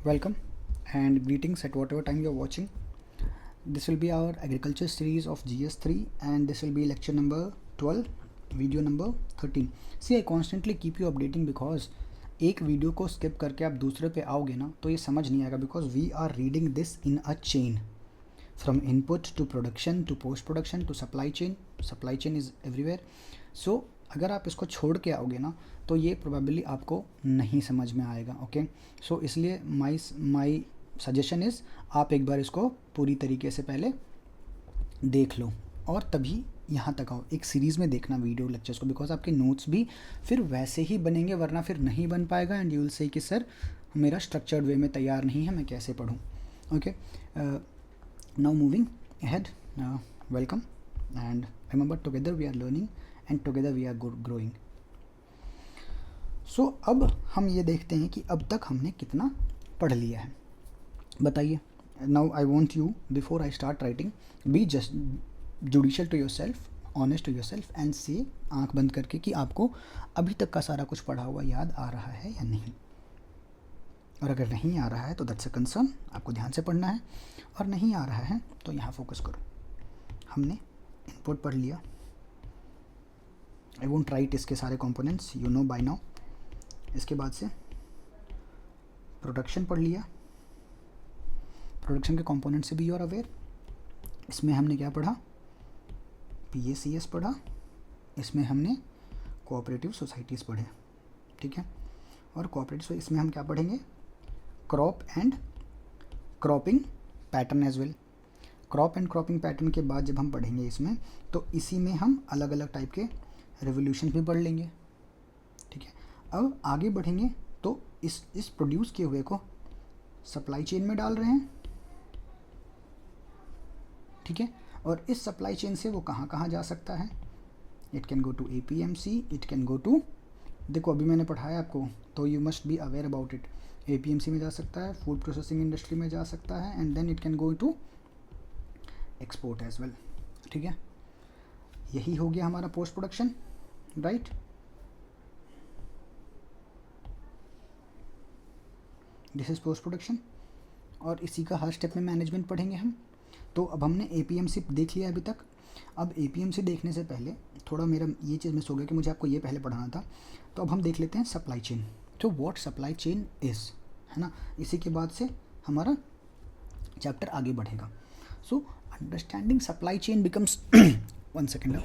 Welcome and greetings at whatever time you're watching. This will be our agriculture series of GS3 and this will be lecture number 12, video number 13. See, I constantly keep you updating because एक video को skip करके आप दूसरे पे आओगे ना तो ये समझ नहीं आएगा because we are reading this in a chain from input to production to post production to supply chain is everywhere. So अगर आप इसको छोड़ के आओगे ना तो ये प्रोबेबली आपको नहीं समझ में आएगा. ओके, सो इसलिए माई सजेशन इज़ आप एक बार इसको पूरी तरीके से पहले देख लो और तभी यहाँ तक आओ. एक सीरीज़ में देखना वीडियो लेक्चर्स को बिकॉज आपके नोट्स भी फिर वैसे ही बनेंगे वरना फिर नहीं बन पाएगा एंड यू विल से कि सर मेरा स्ट्रक्चर्ड वे में तैयार नहीं है, मैं कैसे पढ़ूँ. Okay, now moving ahead, welcome and remember together we are learning and together we are growing. So अब हम ये देखते हैं कि अब तक हमने कितना पढ़ लिया है. बताइए. Now I want you before I start writing be just judicial to yourself, honest to yourself and say आंख बंद करके कि आपको अभी तक का सारा कुछ पढ़ा हुआ याद आ रहा है या नहीं. और अगर नहीं आ रहा है तो दैट्स अ कंसर्न, आपको ध्यान से पढ़ना है. और नहीं आ रहा है तो यहाँ फोकस करो. हमने इनपुट पढ़ लिया. आई वोंट राइट इसके सारे components, you know by now. इसके बाद से प्रोडक्शन पढ़ लिया. प्रोडक्शन के कंपोनेंट से भी यू आर अवेयर. इसमें हमने क्या पढ़ा? PACS पढ़ा. इसमें हमने कोऑपरेटिव सोसाइटीज़ पढ़े. ठीक है. और कोऑपरेटिव इसमें हम क्या पढ़ेंगे? Crop and cropping pattern as well. Crop and cropping pattern के बाद जब हम पढ़ेंगे इसमें तो इसी में हम अलग अलग टाइप के रेवोल्यूशन भी पढ़ लेंगे. ठीक है. अब आगे बढ़ेंगे तो इस प्रोड्यूस किए हुए को सप्लाई चेन में डाल रहे हैं. ठीक है. और इस सप्लाई चेन से वो कहाँ कहाँ जा सकता है? It can go to APMC, it can go to, देखो अभी मैंने पढ़ाया आपको तो you must be aware about it. APMC में जा सकता है, फूड प्रोसेसिंग इंडस्ट्री में जा सकता है and then it can go to export as well. ठीक है. यही हो गया हमारा post production, right. This is post production और इसी का हर स्टेप में मैनेजमेंट पढ़ेंगे हम. तो अब हमने APMC देख लिया अभी तक. अब APMC देखने से पहले थोड़ा मेरा ये चीज़ मिस हो गया कि मुझे आपको ये पहले पढ़ाना था. तो अब हम देख लेते हैं सप्लाई चेन. तो व्हाट सप्लाई चेन इज़, है ना. इसी के बाद से हमारा चैप्टर आगे बढ़ेगा. So understanding supply chain becomes one second.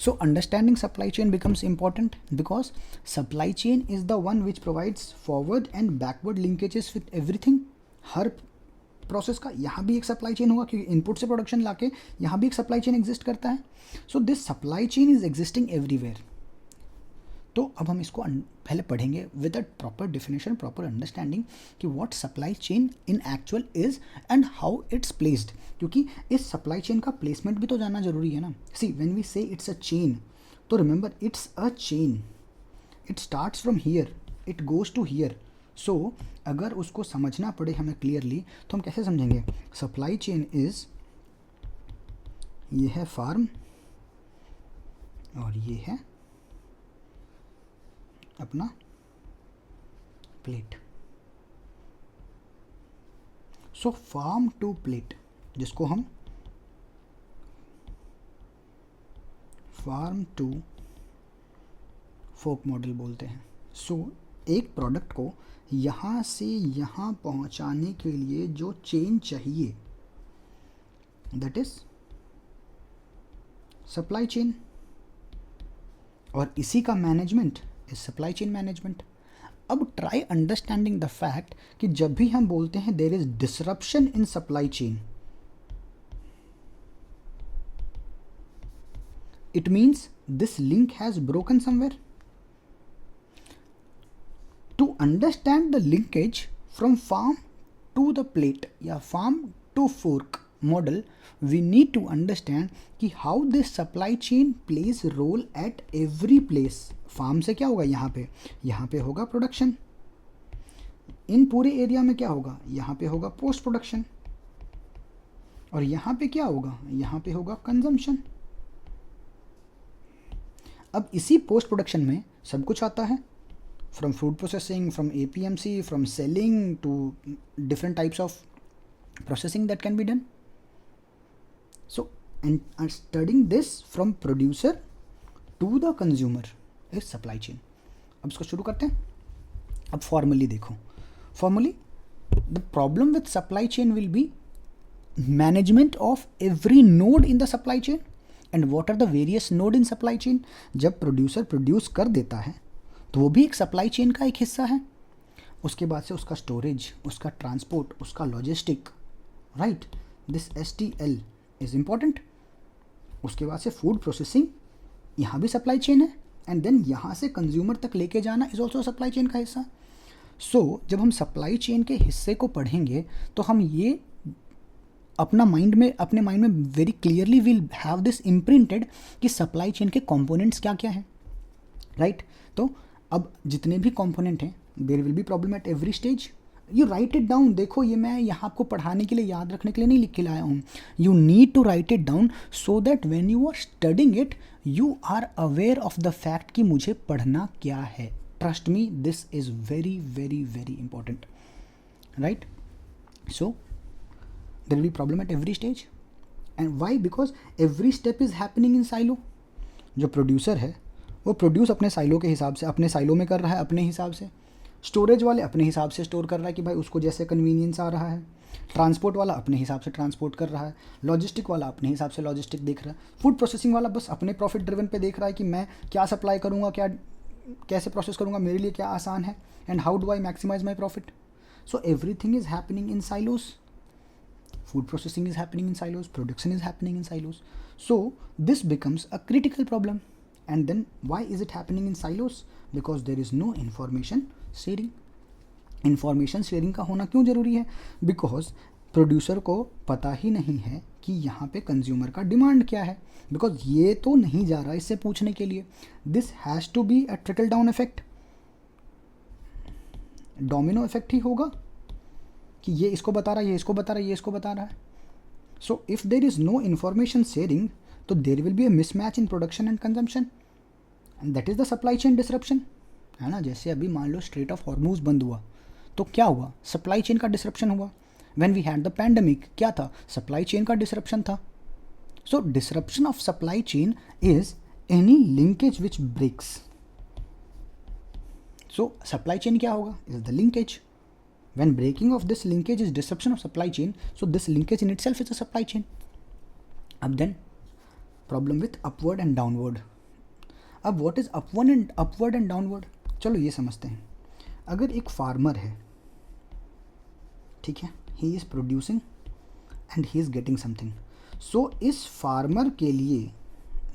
So understanding supply chain becomes important because supply chain is the one which provides forward and backward linkages with everything. Her process का यहाँ भी एक सप्लाई चेन होगा क्योंकि input से production लाके यहाँ भी एक सप्लाई चेन एग्जिस्ट करता है. So this supply chain is existing everywhere. तो अब हम इसको पहले पढ़ेंगे with a proper definition, proper understanding कि what supply chain in actual is and how it's placed. क्योंकि इस सप्लाई चेन का प्लेसमेंट भी तो जानना जरूरी है ना. See when we say it's a chain तो remember it's a chain. It starts from here, it goes to here. So अगर उसको समझना पड़े हमें क्लियरली तो हम कैसे समझेंगे? सप्लाई चेन इज, ये है फार्म और ये है अपना plate. So farm to plate, जिसको हम फार्म टू फोक मॉडल बोलते हैं. सो एक प्रोडक्ट को यहाँ से यहाँ पहुँचाने के लिए जो चेन चाहिए दैट इज सप्लाई चेन. और इसी का management is supply chain management. अब ट्राई अंडरस्टैंडिंग द फैक्ट कि जब भी हम बोलते हैं there is disruption in supply chain, it means this link has broken somewhere. To understand the linkage from farm to the plate या farm to fork model, we need to understand कि how this supply chain plays role at every place. Farm से क्या होगा? यहाँ पे होगा production. इन पूरे area में क्या होगा? यहाँ पे होगा पोस्ट प्रोडक्शन. और यहाँ पे क्या होगा? यहाँ पे होगा कंजम्पशन. अब इसी पोस्ट प्रोडक्शन में सब कुछ आता है. from food processing, from APMC, from selling to different types of processing that can be done. So, and studying this from producer to the consumer is supply chain. अब इसको शुरू करते हैं. अब फॉर्मली देखो. Formally the problem with supply chain will be management of every node in the supply chain. And what are the various node in supply chain. जब producer produce कर देता है तो वो भी एक सप्लाई चेन का एक हिस्सा है. उसके बाद से उसका स्टोरेज, उसका ट्रांसपोर्ट, उसका logistic, right, this STL is important. उसके बाद से फूड प्रोसेसिंग, यहाँ भी सप्लाई चेन है. एंड देन यहाँ से कंज्यूमर तक लेके जाना इज ऑल्सो सप्लाई चेन का हिस्सा. सो जब हम सप्लाई चेन के हिस्से को पढ़ेंगे तो हम ये अपने माइंड में very clearly will have this imprinted कि सप्लाई चेन के कंपोनेंट्स क्या क्या हैं, राइट. तो अब जितने भी कंपोनेंट हैं there will be problem at every stage. You write it down. देखो ये मैं यहाँ आपको पढ़ाने के लिए, याद रखने के लिए नहीं लिख के लाया हूँ. You need to write it down so that when you are studying it you are aware of the fact कि मुझे पढ़ना क्या है. Trust me, this is very very very important, right. So there will be problem at every stage. And why? Because every step is happening in silo. जो producer है वो produce अपने silo के हिसाब से, अपने साइलो में कर रहा है अपने हिसाब से. स्टोरेज वाले अपने हिसाब से स्टोर कर रहा है कि भाई उसको जैसे कन्वीनियंस आ रहा है. ट्रांसपोर्ट वाला अपने हिसाब से ट्रांसपोर्ट कर रहा है. लॉजिस्टिक वाला अपने हिसाब से लॉजिस्टिक देख रहा है. फूड प्रोसेसिंग वाला बस अपने प्रॉफिट ड्रिवन पे देख रहा है कि मैं क्या सप्लाई करूँगा, क्या कैसे प्रोसेस करूँगा, मेरे लिए क्या आसान है, and how do I maximise my profit. So everything is happening in silos. Food processing is happening in silos, production is happening in silos. So this becomes a critical problem. And then why is it happening in silos? Because there is no information sharing. Information sharing का होना क्यों ज़रूरी है? Because producer को पता ही नहीं है कि यहाँ पे कंज्यूमर का डिमांड क्या है. बिकॉज ये तो नहीं जा रहा इससे पूछने के लिए. This has to be a trickle down effect. Domino effect ही होगा कि ये इसको बता रहा है, ये इसको बता रहा है, ये इसको बता रहा है. So if there is no information sharing तो there will be a mismatch in production and consumption, and that is the supply chain disruption, है ना. जैसे अभी मान लो स्ट्रेट ऑफ हॉर्मूज बंद हुआ तो क्या हुआ, सप्लाई चेन का डिसरप्शन हुआ. When we had the pandemic क्या था, सप्लाई चेन का डिसरप्शन था. So disruption of supply chain is any linkage which breaks. So supply chain क्या होगा, is the linkage. When breaking of this linkage is disruption of supply chain, so this linkage in itself is a supply chain. अब then problem with upward and downward. अब what is upward and downward? चलो ये समझते हैं. अगर एक farmer है, ठीक है, he is producing and he is getting something. So इस फार्मर के लिए,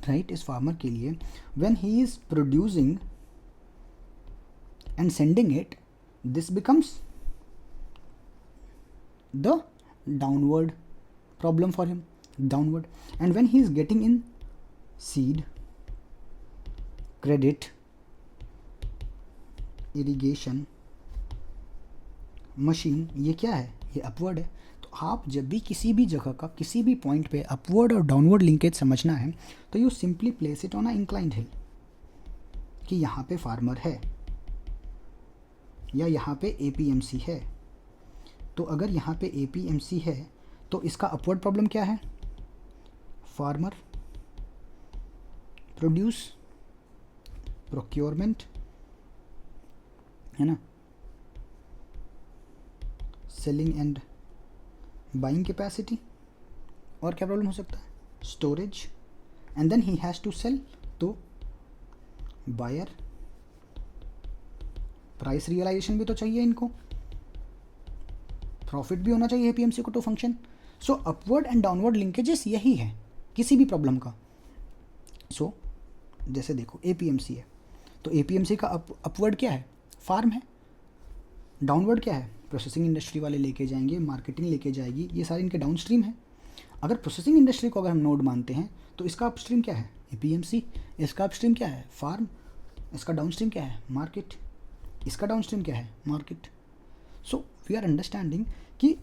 right, इस फार्मर के लिए when he is producing and sending it, this becomes the downward problem for him, downward. And when he is getting in seed, credit, irrigation, machine, ये क्या है, ये upward है. तो आप जब भी किसी भी जगह का किसी भी पॉइंट पे upward और downward linkage समझना है तो you simply place it on a inclined hill कि यहाँ पे फार्मर है या यहाँ पे APMC है. तो अगर यहाँ पे APMC है तो इसका अपवर्ड प्रॉब्लम क्या है, फार्मर, प्रोड्यूस, प्रोक्योरमेंट, है ना, सेलिंग एंड बाइंग कैपेसिटी. और क्या प्रॉब्लम हो सकता है, storage. And then he has to sell, तो बायर, प्राइस रियलाइजेशन भी तो चाहिए इनको, प्रॉफिट भी होना चाहिए APMC को to function. So upward and downward linkages यही है किसी भी प्रॉब्लम का. सो जैसे देखो APMC है तो APMC का अपवर्ड क्या है, फार्म है. डाउनवर्ड क्या है, प्रोसेसिंग इंडस्ट्री वाले लेके जाएंगे, मार्केटिंग लेके जाएगी, ये सारे इनके डाउन स्ट्रीम है. अगर प्रोसेसिंग इंडस्ट्री को अगर हम नोड मानते हैं तो इसका अपस्ट्रीम क्या है, APMC. इसका अपस्ट्रीम क्या है, फार्म. इसका डाउन स्ट्रीम क्या है, मार्केट. इसका डाउन स्ट्रीम क्या है, market. So we are understanding कि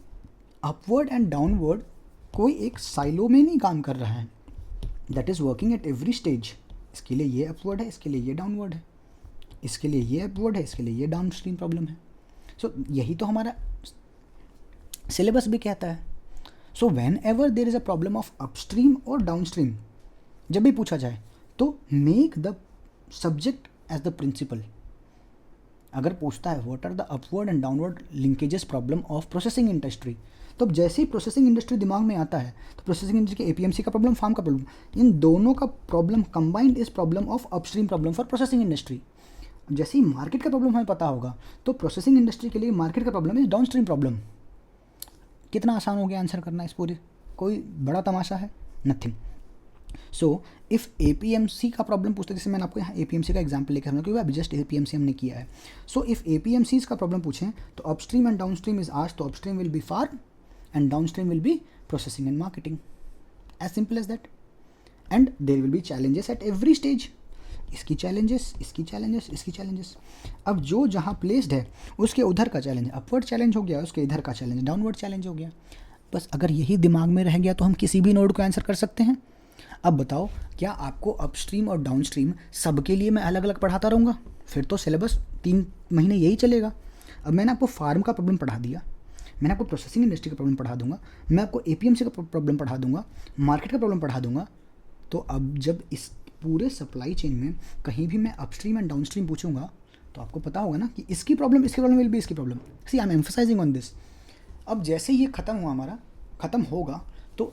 अपवर्ड एंड डाउनवर्ड कोई एक साइलो में नहीं काम कर रहा है, that is working at every stage. इसके लिए ये अपवर्ड है, इसके लिए ये डाउनवर्ड है. इसके लिए ये अपवर्ड है, इसके लिए ये डाउनस्ट्रीम प्रॉब्लम है। सो यही तो हमारा सिलेबस भी कहता है। So whenever there is a problem of upstream और डाउनस्ट्रीम, जब भी पूछा जाए तो make the subject as the principle. अगर पूछता है what are the upward and downward linkages problem of processing industry, तो जैसे ही प्रोसेसिंग इंडस्ट्री दिमाग में आता है तो प्रोसेसिंग इंडस्ट्री के एपीएमसी का प्रॉब्लम, फार्म का प्रॉब्लम, इन दोनों का problem combined is problem of upstream problem for processing industry. जैसे ही मार्केट का प्रॉब्लम हमें पता होगा तो प्रोसेसिंग इंडस्ट्री के लिए मार्केट का प्रॉब्लम इज डाउनस्ट्रीम प्रॉब्लम। कितना आसान हो गया आंसर करना इस पूरे, कोई बड़ा तमाशा है, नथिंग। सो इफ़ एपीएमसी का प्रॉब्लम पूछते, जैसे मैंने आपको यहाँ एपीएमसी का एग्जाम्पल लेकर हमने, क्योंकि अभी जस्ट एपीएमसी हमने किया है। सो इफ़ एपीएमसीज का प्रॉब्लम पूछें तो upstream and downstream is asked, तो upstream will be farm and downstream will be processing and marketing, as simple as that, and there will be challenges at every stage, इसकी challenges, इसकी challenges, इसकी challenges। अब जो जहाँ placed है उसके उधर का challenge upward challenge हो गया, उसके इधर का challenge downward challenge हो गया। बस अगर यही दिमाग में रह गया तो हम किसी भी नोड को आंसर कर सकते हैं। अब बताओ, क्या आपको अपस्ट्रीम और डाउनस्ट्रीम सबके लिए मैं अलग अलग पढ़ाता रहूँगा? फिर तो सिलेबस 3 महीने यही चलेगा। अब मैंने आपको फार्म का प्रॉब्लम पढ़ा दिया, मैंने आपको प्रोसेसिंग इंडस्ट्री का प्रॉब्लम पढ़ा दूंगा, मैं आपको एपीएमसी का प्रॉब्लम पढ़ा दूंगा, मार्केट का प्रॉब्लम पढ़ा दूंगा। तो अब जब इस पूरे सप्लाई चेन में कहीं भी मैं अपस्ट्रीम एंड डाउनस्ट्रीम पूछूंगा तो आपको पता होगा ना कि इसकी प्रॉब्लम विल बी इसकी problem. See I am emphasising on this. अब जैसे ये खत्म हुआ, हमारा खत्म होगा, तो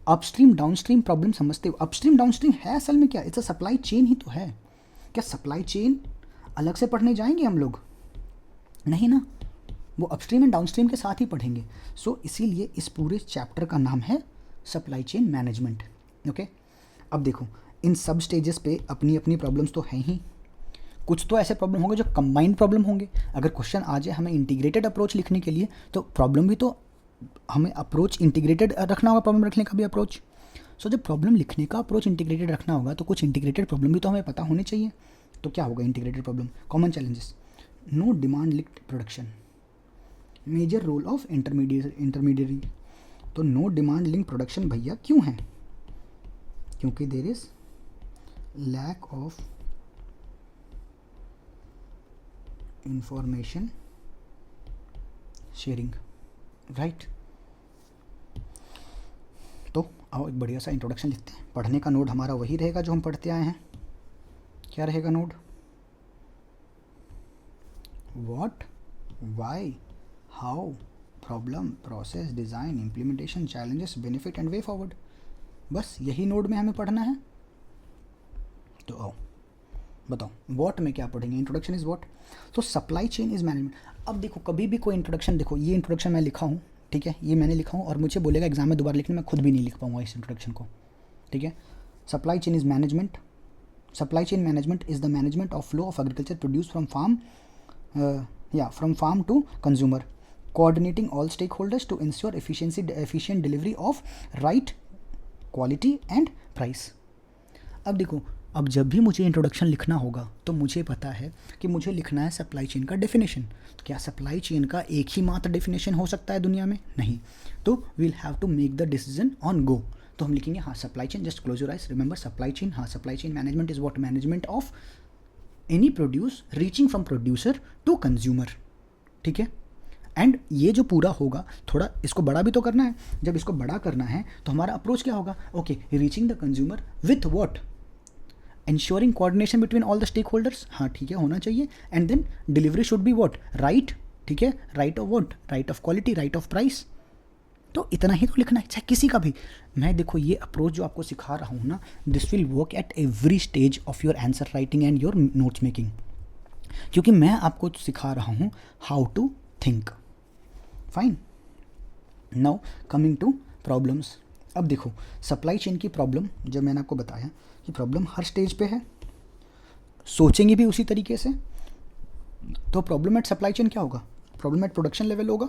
अपस्ट्रीम डाउनस्ट्रीम प्रॉब्लम समझते हो। अपस्ट्रीम डाउनस्ट्रीम है असल में क्या, इट्स अ सप्लाई चेन ही तो है। क्या सप्लाई चेन अलग से पढ़ने जाएंगे हम लोग? नहीं ना, वो अपस्ट्रीम एंड डाउनस्ट्रीम के साथ ही पढ़ेंगे। सो इसीलिए इस पूरे चैप्टर का नाम है सप्लाई चेन मैनेजमेंट। ओके, अब देखो, इन सब स्टेजेस पे अपनी अपनी प्रॉब्लम्स तो हैं ही। कुछ तो ऐसे प्रॉब्लम होंगे जो कंबाइंड प्रॉब्लम होंगे। अगर क्वेश्चन आ जाए हमें इंटीग्रेटेड अप्रोच लिखने के लिए, तो प्रॉब्लम भी तो हमें अप्रोच इंटीग्रेटेड रखना होगा, प्रॉब्लम रखने का भी अप्रोच। सो जब प्रॉब्लम लिखने का अप्रोच इंटीग्रेटेड रखना होगा तो कुछ इंटीग्रेटेड प्रॉब्लम भी तो हमें पता होने चाहिए। तो क्या होगा integrated problem? Common challenges, no demand linked production, major role of intermediary. तो नो डिमांड लिंक प्रोडक्शन भैया क्यों है? क्योंकि there is lack of information sharing, right. तो आओ एक बढ़िया सा इंट्रोडक्शन लिखते हैं। पढ़ने का नोड हमारा वही रहेगा जो हम पढ़ते आए हैं। क्या रहेगा node? What, why, how, problem, process, design, implementation, challenges, benefit and way forward. बस यही नोड में हमें पढ़ना है। तो आओ बताओ, व्हाट में क्या पढ़ेंगे? Introduction is what. तो सप्लाई चेन इज़ मैनेजमेंट। अब देखो, कभी भी कोई इंट्रोडक्शन, देखो ये इंट्रोडक्शन मैं लिखा हूँ, ठीक है, ये मैंने लिखा हूँ, और मुझे बोलेगा एग्जाम में दोबारा लिखने, मैं खुद भी नहीं लिख पाऊँगा इस इंट्रोडक्शन को, ठीक है। Supply chain is management. Supply chain management is the management of flow of agriculture produce from farm to consumer, coordinating all stakeholders to ensure efficient delivery of right quality and price। अब देखो, अब जब भी मुझे introduction लिखना होगा तो मुझे पता है कि मुझे लिखना है सप्लाई चेन का डेफिनेशन। तो क्या सप्लाई चेन का एक ही मात्र डेफिनेशन हो सकता है दुनिया में? नहीं। तो we'll have to make the decision on go. तो हम लिखेंगे हाँ supply chain, just close your eyes, remember supply chain. हाँ, supply chain management is what? Management of any produce reaching from producer to consumer, ठीक है। And ये जो पूरा होगा, थोड़ा इसको बड़ा भी तो करना है। जब इसको बड़ा करना है तो हमारा अप्रोच क्या होगा? Okay, reaching the consumer with what? ensuring coordination between all the stakeholders, हाँ ठीक है, होना चाहिए। And then delivery should be what? Right, ठीक है, right of what? Right of quality, right of price. तो इतना ही तो लिखना है, चाहे किसी का भी। मैं देखो ये अप्रोच जो आपको सिखा रहा हूँ ना, this will work at every stage of your answer writing and your notes making, क्योंकि मैं आपको सिखा रहा हूँ how to think. Fine, now coming to problems. अब देखो, सप्लाई चेन की प्रॉब्लम, जब मैंने आपको बताया कि प्रॉब्लम हर स्टेज पे है, सोचेंगे भी उसी तरीके से। तो प्रॉब्लम एट सप्लाई चेन क्या होगा? प्रॉब्लम एट प्रोडक्शन लेवल होगा,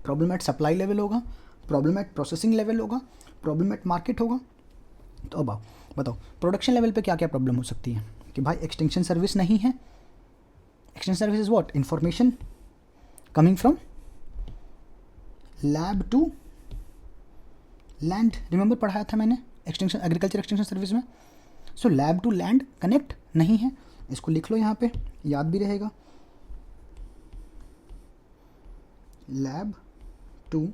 प्रॉब्लम एट सप्लाई लेवल होगा, प्रॉब्लम एट प्रोसेसिंग लेवल होगा, प्रॉब्लम एट मार्केट होगा। तो अब बताओ, प्रोडक्शन लेवल पे क्या क्या प्रॉब्लम हो सकती है? कि भाई एक्सटेंशन सर्विस नहीं है। Extension service is what? Information coming from lab to land. Remember पढ़ाया था मैंने एक्सटेंशन, एग्रीकल्चर एक्सटेंशन सर्विस में। So lab to land connect नहीं है, इसको लिख लो यहाँ पे, याद भी रहेगा। लैब टू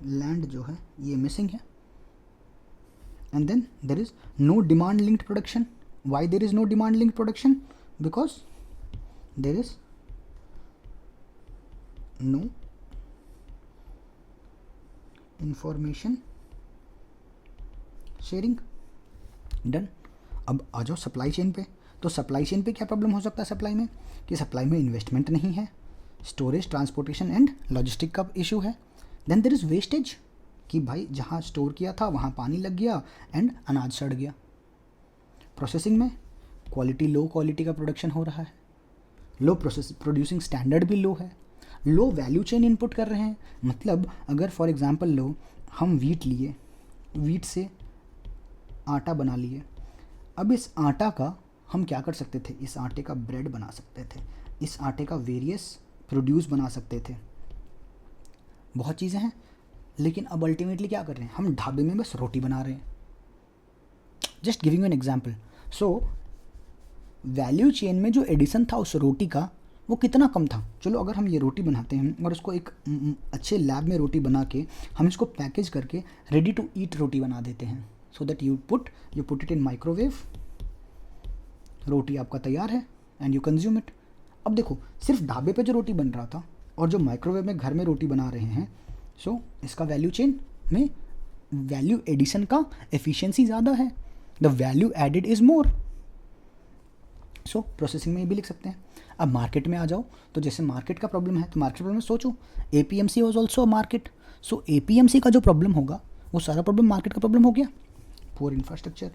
लैंड जो है ये मिसिंग है। And then there is no demand linked production. Why there is no demand linked production? Because there is no information sharing. Done. अब आ जाओ सप्लाई चेन पे। तो सप्लाई चेन पे क्या प्रॉब्लम हो सकता है सप्लाई में? कि सप्लाई में इन्वेस्टमेंट नहीं है, स्टोरेज, ट्रांसपोर्टेशन एंड लॉजिस्टिक का इशू है। देन देर इज़ वेस्टेज, कि भाई जहाँ स्टोर किया था वहाँ पानी लग गया एंड अनाज सड़ गया। प्रोसेसिंग में क्वालिटी, लो क्वालिटी का प्रोडक्शन हो रहा है, लो प्रोड्यूसिंग स्टैंडर्ड भी लो है, लो वैल्यू चेन इनपुट कर रहे हैं। मतलब अगर फॉर एग्जांपल लो, हम वीट लिए, वीट से आटा बना लिए। अब इस आटा का हम क्या कर सकते थे? इस आटे का ब्रेड बना सकते थे, इस आटे का वेरियस प्रोड्यूस बना सकते थे, बहुत चीज़ें हैं। लेकिन अब अल्टीमेटली क्या कर रहे हैं? हम ढाबे में बस रोटी बना रहे हैं। Just giving an example. So value chain में जो एडिशन था उस रोटी का, वो कितना कम था। चलो अगर हम ये रोटी बनाते हैं और उसको एक अच्छे लैब में रोटी बना के हम इसको पैकेज करके रेडी टू ईट रोटी बना देते हैं, so that you put it in microwave, रोटी आपका तैयार है एंड यू कंज्यूम इट। अब देखो, सिर्फ ढाबे पे जो रोटी बन रहा था और जो माइक्रोवेव में घर में रोटी बना रहे हैं, सो इसका वैल्यू चेन में वैल्यू एडिशन का एफिशिएंसी ज़्यादा है, the value added is more. So processing में भी लिख सकते हैं। अब मार्केट में आ जाओ, तो जैसे मार्केट का प्रॉब्लम है, तो मार्केट प्रॉब्लम में सोचो, APMC was also a market. So APMC का जो प्रॉब्लम होगा वो सारा प्रॉब्लम मार्केट का प्रॉब्लम हो गया। Poor infrastructure,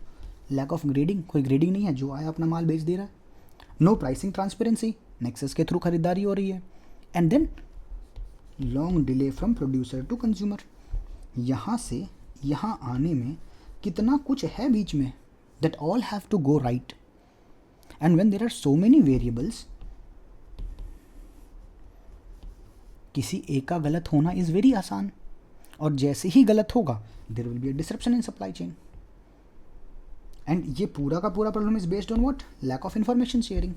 lack of grading, कोई ग्रेडिंग नहीं है, जो आया अपना माल बेच दे रहा है। नो प्राइसिंग ट्रांसपेरेंसी, नेक्सस के थ्रू खरीदारी हो रही है। And then long delay from producer to consumer, यहाँ से यहाँ आने में कितना कुछ है बीच में, that all have to go right. And when there are so many variables, किसी एक का गलत होना इज़ वेरी आसान, और जैसे ही गलत होगा there will be a disruption in supply chain. And ये पूरा का पूरा problem is based on what? Lack of information sharing.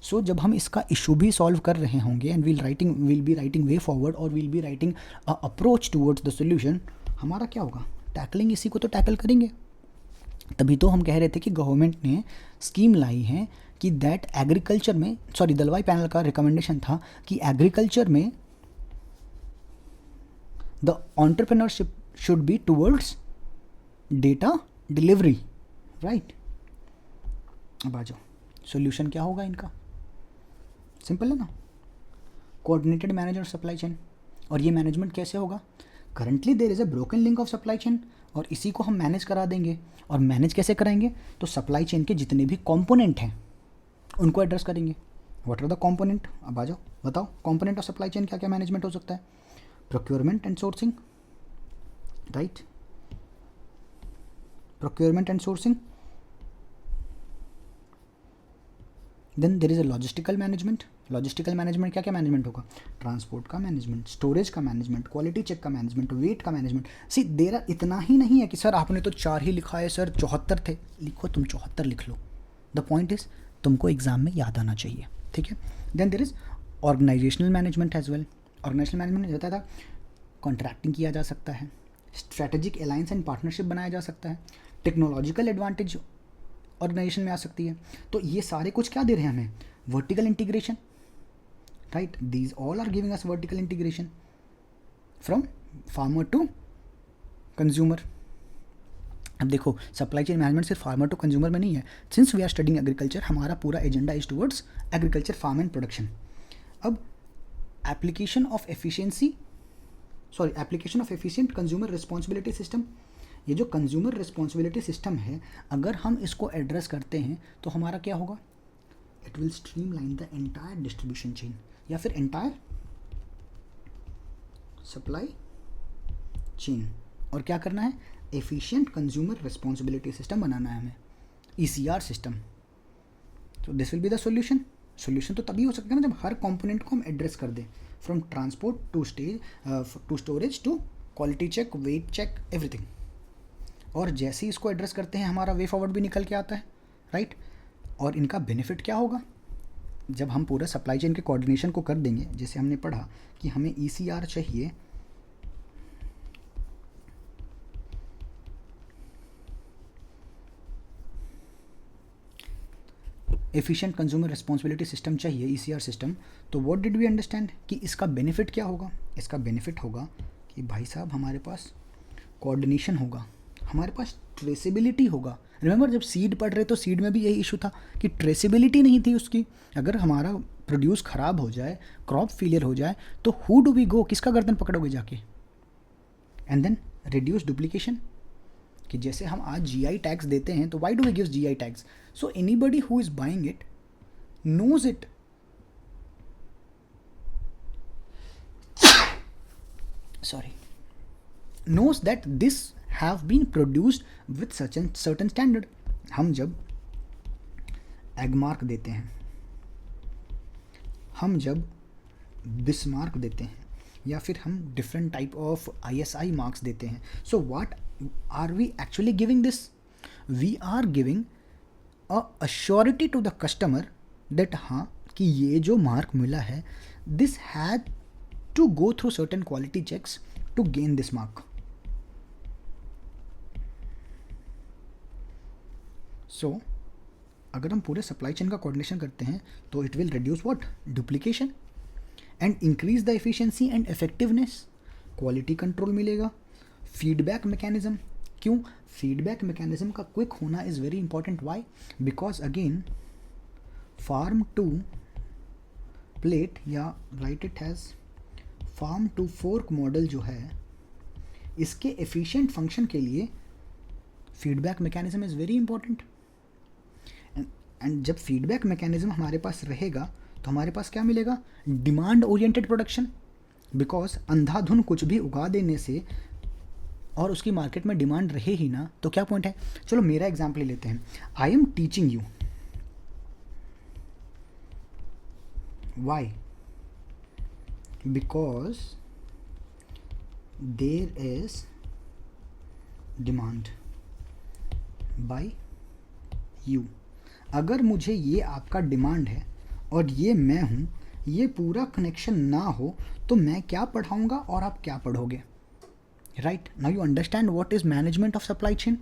So जब हम इसका इशू भी सॉल्व कर रहे होंगे and will be writing way forward और will be writing a approach towards the solution, हमारा क्या होगा? टैकलिंग, इसी को तो टैकल करेंगे। तभी तो हम कह रहे थे कि गवर्नमेंट ने स्कीम लाई है कि दैट एग्रीकल्चर में, सॉरी दलवाई पैनल का रिकमेंडेशन था कि एग्रीकल्चर में the entrepreneurship should be towards data delivery, right. अब आ जाओ, सोल्यूशन क्या होगा इनका? सिंपल है ना, कोऑर्डिनेटेड मैनेजर सप्लाई चेन। और ये मैनेजमेंट कैसे होगा? Currently there is a broken link of supply chain, और इसी को हम मैनेज करा देंगे। और मैनेज कैसे कराएंगे? तो सप्लाई चेन के जितने भी कंपोनेंट हैं उनको एड्रेस करेंगे। What are the component? अब आ जाओ, बताओ कंपोनेंट ऑफ सप्लाई चेन क्या क्या मैनेजमेंट हो सकता है? Procurement and sourcing, right, procurement and sourcing. Then there is a logistical management. Logistical management क्या क्या मैनेजमेंट होगा? ट्रांसपोर्ट का मैनेजमेंट, स्टोरेज का मैनेजमेंट, क्वालिटी चेक का मैनेजमेंट, वेट का मैनेजमेंट। सी देर इतना ही नहीं है कि सर आपने तो 4 ही लिखा है, सर 74 थे। लिखो, तुम 74 लिख लो, द पॉइंट इज तुमको एग्जाम में याद आना चाहिए, ठीक है। Then there is organisational management as well. Organisational management रहता था, कॉन्ट्रैक्टिंग किया जा सकता है, स्ट्रैटेजिक अलायंस एंड पार्टनरशिप बनाया जा सकता है, टेक्नोलॉजिकल एडवांटेज ऑर्गेनाइजेशन में आ सकती है। तो ये सारे कुछ क्या दे रहे हैं हमें? Vertical integration, right. These all are giving us vertical integration from farmer to consumer. अब देखो, सप्लाई चेन मैनेजमेंट सिर्फ फार्मर टू कंज्यूमर में नहीं है। Since we are studying agriculture, हमारा पूरा agenda is towards agriculture, farm and production. अब application of efficiency, sorry application of efficient consumer responsibility system. ये जो कंज्यूमर रिस्पॉन्सिबिलिटी सिस्टम है, अगर हम इसको एड्रेस करते हैं तो हमारा क्या होगा? It will streamline the entire distribution chain, या फिर एंटायर सप्लाई चेन। और क्या करना है? एफिशिएंट कंज्यूमर रिस्पॉन्सिबिलिटी सिस्टम बनाना है हमें, ECR सिस्टम। तो this will be the solution. Solution तो तभी हो सकता है ना जब हर कंपोनेंट को हम एड्रेस कर दें, from transport to storage to quality check, weight check, everything. और जैसे ही इसको एड्रेस करते हैं हमारा वे फॉरवर्ड भी निकल के आता है, राइट। और इनका बेनिफिट क्या होगा? जब हम पूरा सप्लाई चेन के कोऑर्डिनेशन को कर देंगे, जैसे हमने पढ़ा कि हमें ECR चाहिए एफिशिएंट कंज्यूमर रिस्पॉन्सिबिलिटी सिस्टम चाहिए, ECR सिस्टम, तो व्हाट डिड वी अंडरस्टैंड कि इसका बेनिफिट क्या होगा? इसका बेनिफिट होगा कि भाई साहब हमारे पास कोऑर्डिनेशन होगा, हमारे पास ट्रेसेबिलिटी होगा। रिमेंबर जब सीड पढ़ रहे तो सीड में भी यही इशू था कि ट्रेसेबिलिटी नहीं थी उसकी। अगर हमारा प्रोड्यूस ख़राब हो जाए, क्रॉप फेलियर हो जाए, तो हु डू वी गो, किसका गर्दन पकड़ोगे जाके? एंड देन रिड्यूस डुप्लीकेशन, कि जैसे हम आज GI टैग्स देते हैं, तो why do we give GI tags? So anybody who is buying it knows it, sorry, knows that this have been produced with such and certain standard. हम जब egg mark देते हैं, हम जब बिस्मार्क देते हैं, या फिर हम different type of ISI marks देते हैं, so what are we actually giving this? We are giving a assurity to the customer that हाँ कि ये जो मार्क मिला है, this had to go through certain quality checks to gain this mark. So अगर हम पूरे सप्लाई चेन का कोऑर्डिनेशन करते हैं तो it will reduce what? Duplication and increase the efficiency and effectiveness. Quality control मिलेगा. फीडबैक मैकेनिज्म, क्यों? Feedback mechanism का क्विक होना is very important. Why? Because again farm to plate या right it has farm to fork model जो है, इसके efficient function के लिए feedback mechanism is very important. And जब फीडबैक मैकेनिज्म हमारे पास रहेगा तो हमारे पास क्या मिलेगा? Demand oriented production. बिकॉज अंधाधुन कुछ भी उगा देने से और उसकी मार्केट में डिमांड रहे ही ना, तो क्या पॉइंट है? चलो मेरा एग्जाम्पल ले लेते हैं. I am teaching you. Why? Because there is demand by you. अगर मुझे ये आपका डिमांड है और ये मैं हूँ, ये पूरा कनेक्शन ना हो तो मैं क्या पढ़ाऊँगा और आप क्या पढ़ोगे? Right? Now you understand what is management of supply chain.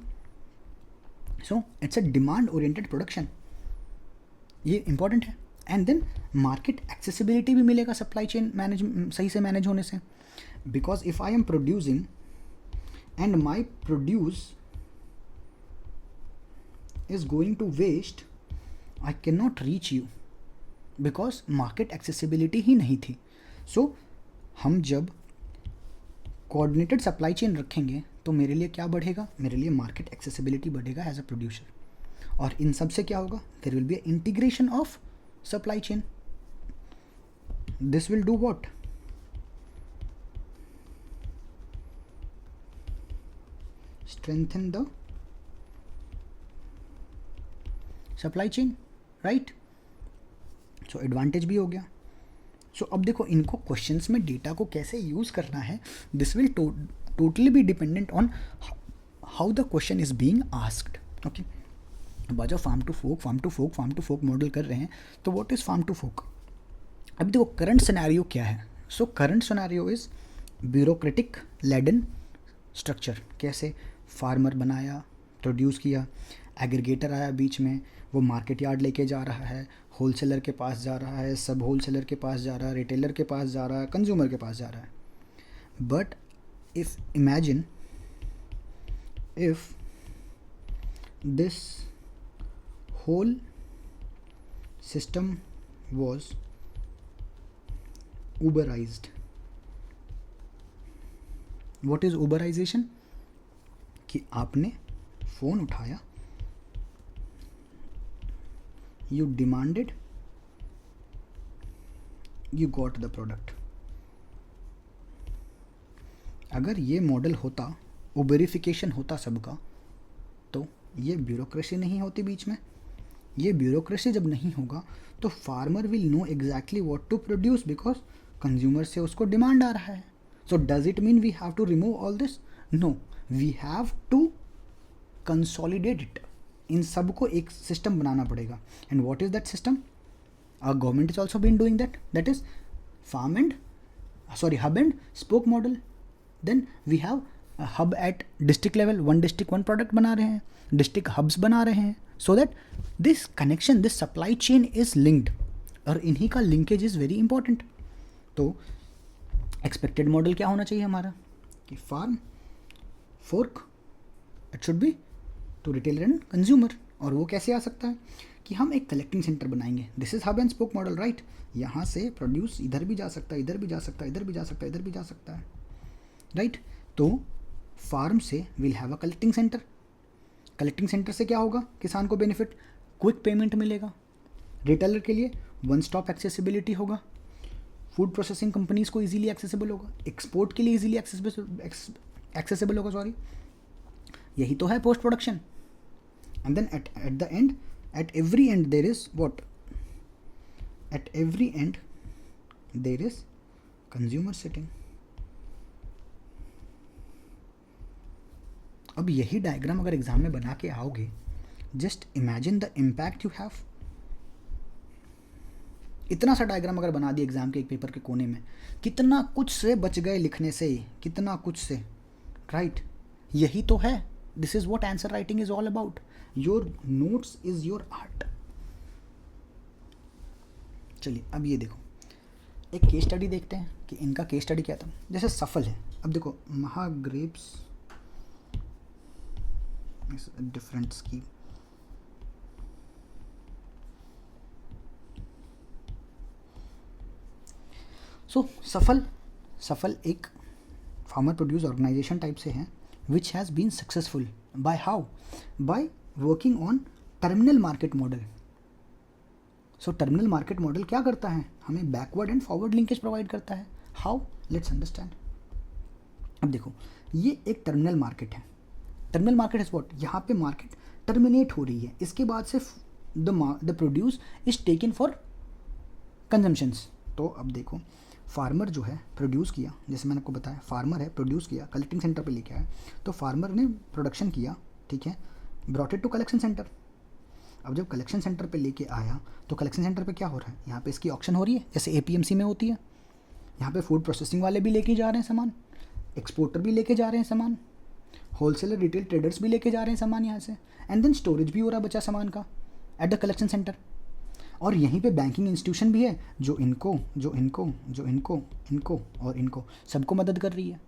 So it's a demand oriented production. ये इंपॉर्टेंट है. एंड देन मार्केट एक्सेसिबिलिटी भी मिलेगा सप्लाई चेन मैनेज सही से मैनेज होने से. Because if I am producing and my produce is going to waste, I cannot reach you because market accessibility ही नहीं थी. So हम जब coordinated supply chain रखेंगे तो मेरे लिए क्या बढ़ेगा? मेरे लिए market accessibility बढ़ेगा as a producer. और इन सब से क्या होगा? There will be an integration of supply chain. This will do what? Strengthen the supply chain. Right? So advantage भी हो गया. सो अब देखो इनको क्वेश्चंस में डेटा को कैसे यूज़ करना है, this will totally be dependent on how the question is being asked. Okay, अब जो फार्म टू फोक मॉडल कर रहे हैं, तो what is farm to folk? अब देखो करंट सिनेरियो क्या है. So current scenario is bureaucratic laden structure. कैसे? फार्मर बनाया, प्रोड्यूस किया, एग्रीगेटर आया बीच में, वो मार्केट यार्ड लेके जा रहा है, होलसेलर के पास जा रहा है, सब होलसेलर के पास जा रहा है, रिटेलर के पास जा रहा है, कंज्यूमर के पास जा रहा है. But if imagine if this whole system was uberized. What is uberization? कि आपने फ़ोन उठाया, you demanded, you got the product. अगर ये मॉडल होता, उबेरिफिकेशन होता सबका, तो ये ब्यूरोक्रेसी नहीं होती बीच में. ये ब्यूरोक्रेसी जब नहीं होगा तो farmer will know exactly what to produce because consumer से उसको डिमांड आ रहा है. So does it mean we have to remove all this? No, we have to consolidate it. इन सब को एक सिस्टम बनाना पड़ेगा. And what is that system? Our government is also been doing that is hub and spoke model. Then we have a hub at district level, one district one product बना रहे हैं, district hubs बना रहे हैं, so that this connection, this supply chain is linked. और इन्हीं का linkage is very important. तो expected model क्या होना चाहिए हमारा कि farm, fork, it should be to retailer and consumer. और वो कैसे आ सकता है कि हम एक कलेक्टिंग सेंटर बनाएंगे. This is hub and spoke model, right. यहाँ से प्रोड्यूस इधर भी जा सकता है, इधर भी जा सकता है, इधर भी जा सकता है, इधर भी जा सकता है, राइट. तो फार्म से will have a collecting centre. Collecting centre से क्या होगा? किसान को बेनिफिट, क्विक पेमेंट मिलेगा. रिटेलर के लिए वन स्टॉप एक्सेसिबिलिटी होगा. फूड प्रोसेसिंग कंपनीज को इजीली एक्सेसिबल होगा. एक्सपोर्ट के लिए इजीली एक्सेसिबल होगा, सॉरी. यही तो है post production. And then at the end, at every end there is what? At every end there is consumer sitting. अब यही डायग्राम अगर एग्जाम में बना के आओगे, just imagine the impact you have. इतना सा डायग्राम अगर बना दिया एग्जाम के एक पेपर के कोने में, कितना कुछ से बच गए लिखने से, कितना कुछ से, राइट. यही तो है. This is what answer writing is all about. Your notes is your art. चलिए अब ये देखो, एक केस स्टडी देखते हैं कि इनका केस स्टडी क्या था. जैसे सफल है, अब देखो महाग्रेप्स डिफरेंट स्कीम. सो सफल एक फार्मर प्रोड्यूस ऑर्गेनाइजेशन टाइप से है, which has been successful by how? By working on terminal market model. So terminal market model क्या करता है? हमें backward and forward linkage provide करता है. How? Let's understand. अब देखो, ये एक टर्मिनल मार्केट है. Terminal market is what? यहाँ पे मार्केट टर्मिनेट हो रही है, इसके बाद से the produce is taken for consumptions. तो अब देखो, फार्मर जो है प्रोड्यूस किया, जैसे मैंने आपको बताया, फार्मर है प्रोड्यूस किया, कलेक्टिंग सेंटर पे लेके आया. तो फार्मर ने प्रोडक्शन किया, ठीक है, brought it to collection centre. अब जब कलेक्शन सेंटर पे लेके आया, तो कलेक्शन सेंटर पे क्या हो रहा है? यहाँ पे इसकी ऑक्शन हो रही है, जैसे एपीएमसी में होती है. यहाँ पे फूड प्रोसेसिंग वाले भी लेके जा रहे हैं सामान, एक्सपोर्टर भी लेके जा रहे हैं सामान, होलसेलर रिटेल ट्रेडर्स भी लेके जा रहे हैं सामान यहाँ से, एंड देन स्टोरेज भी हो रहा है बचा सामान का एट द कलेक्शन सेंटर. और यहीं पे बैंकिंग इंस्टीट्यूशन भी है जो इनको और इनको सबको मदद कर रही है.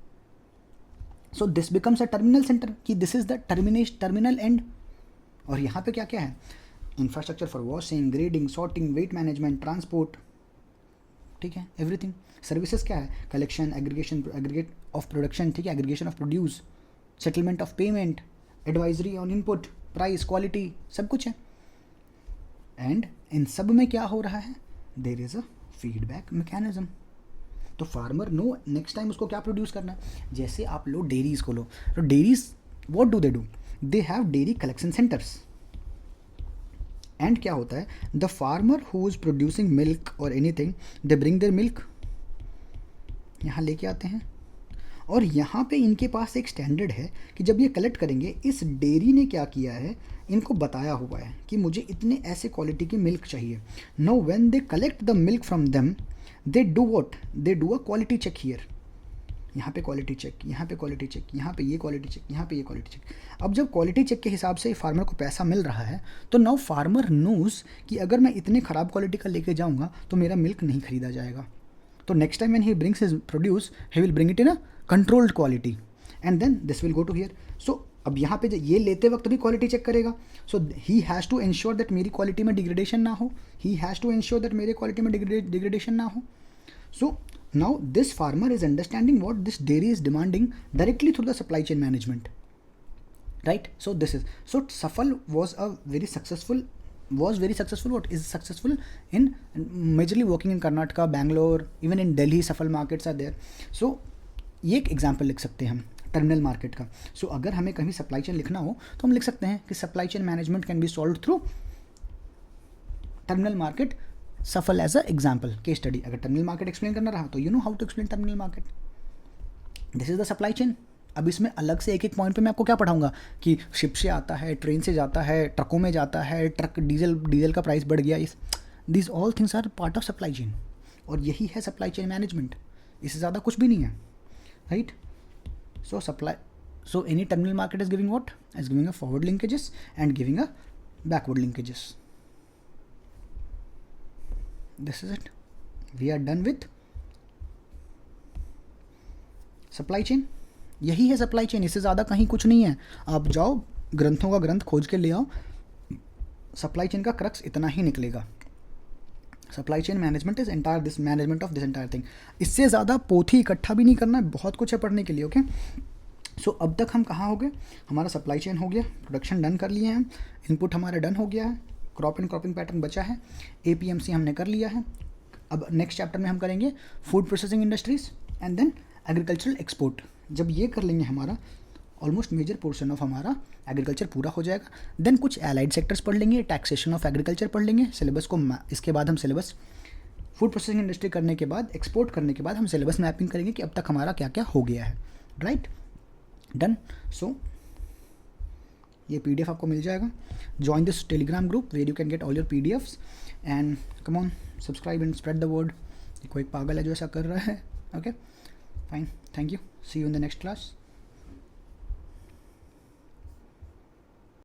So this becomes a terminal center, कि this is the terminal end. और यहाँ पे क्या क्या है? Infrastructure for washing, grading, sorting, weight management, transport, ठीक है, एवरीथिंग. सर्विसेज क्या है? कलेक्शन, एग्रीगेट ऑफ प्रोडक्शन, ठीक है, aggregation of produce, settlement of payment, advisory on input, price, quality, सब कुछ है. एंड इन सब में क्या हो रहा है? देर इज़ अ फीडबैक मैकेनिज्म. तो फार्मर नो नेक्स्ट टाइम उसको क्या प्रोड्यूस करना है. जैसे आप लो डेयरीज को लो, तो dairies what do? They have dairy collection centers. And क्या होता है? The farmer who is producing milk और anything, they bring their milk, यहाँ लेके आते हैं. और यहाँ पे इनके पास एक स्टैंडर्ड है कि जब ये कलेक्ट करेंगे, इस डेयरी ने क्या किया है, इनको बताया हुआ है कि मुझे इतने ऐसे क्वालिटी की मिल्क चाहिए. No when they collect the milk from them, they do what? They do a quality check here. यहाँ पे क्वालिटी चेक, यहाँ पे क्वालिटी चेक, यहाँ पे ये क्वालिटी चेक, यहाँ पे ये क्वालिटी चेक. अब जब क्वालिटी चेक के हिसाब से फार्मर को पैसा मिल रहा है, तो नाउ फार्मर नोज कि अगर मैं इतने ख़राब क्वालिटी का लेके जाऊँगा तो मेरा मिल्क नहीं खरीदा जाएगा. तो next time when he brings his produce, he will bring it in a controlled quality, and then this will go to here. So अब यहाँ पे ये लेते वक्त भी क्वालिटी चेक करेगा. So he has to ensure that मेरी quality में डिग्रेडेशन ना हो, he has to ensure that मेरे क्वालिटी में डिग्रेडेशन ना हो. सो now this farmer is understanding what this dairy is demanding directly through the supply chain management, right? So this is, so Safal was very successful what is successful in majorly working in Karnataka, Bangalore, even in Delhi Safal markets are there. So ये एक example लिख सकते हैं हम terminal market का. सो अगर हमें कहीं सप्लाई चेन लिखना हो तो हम लिख सकते हैं कि supply chain management can be solve through terminal market. Safal as a example case study. अगर टर्मिनल मार्केट एक्सप्लेन करना रहा तो you know how to explain terminal market. This is the supply chain, अब इसमें अलग से एक एक पॉइंट पे मैं आपको क्या पढ़ाऊंगा कि शिप से आता है, ट्रेन से जाता है, ट्रकों में जाता है, ट्रक डीजल का प्राइस बढ़ गया, इस this all things are part of supply chain, और यही है सप्लाई चेन मैनेजमेंट, इससे ज़्यादा कुछ भी नहीं है, right. So any terminal market is giving what? Is giving a forward linkages and giving a backward linkages. This is it. We are done with supply chain. यही है सप्लाई चेन, इससे ज़्यादा कहीं कुछ नहीं है। आप जाओ ग्रंथों का ग्रंथ खोज के ले आओ, सप्लाई चेन का क्रक्स इतना ही निकलेगा। Supply chain management is entire this management of this entire thing. इससे ज़्यादा पोथी इकट्ठा भी नहीं करना है, बहुत कुछ है पढ़ने के लिए। ओके सो अब तक हम कहाँ हो गए, हमारा सप्लाई चेन हो गया, प्रोडक्शन डन कर लिए हैं, इनपुट हमारा डन हो गया है, क्रॉप एंड क्रॉपिंग पैटर्न बचा है, APMC हमने कर लिया है। अब नेक्स्ट चैप्टर में हम करेंगे food processing industries and then agricultural export. जब ये कर लेंगे हमारा ऑलमोस्ट मेजर पोर्शन ऑफ हमारा एग्रीकल्चर पूरा हो जाएगा। देन कुछ एलाइड सेक्टर्स पढ़ लेंगे, टैक्सेशन ऑफ एग्रीकल्चर पढ़ लेंगे सिलेबस को। इसके बाद हम सिलेबस फूड प्रोसेसिंग इंडस्ट्री करने के बाद, एक्सपोर्ट करने के बाद हम सिलेबस मैपिंग करेंगे कि अब तक हमारा क्या क्या हो गया है, राइट। डन। सो ये PDF आपको मिल जाएगा। Join this Telegram group where you can get all your PDFs and come on subscribe and spread the word. कोई पागल है जो ऐसा कर रहा है। Okay fine, thank you, see you in the next class.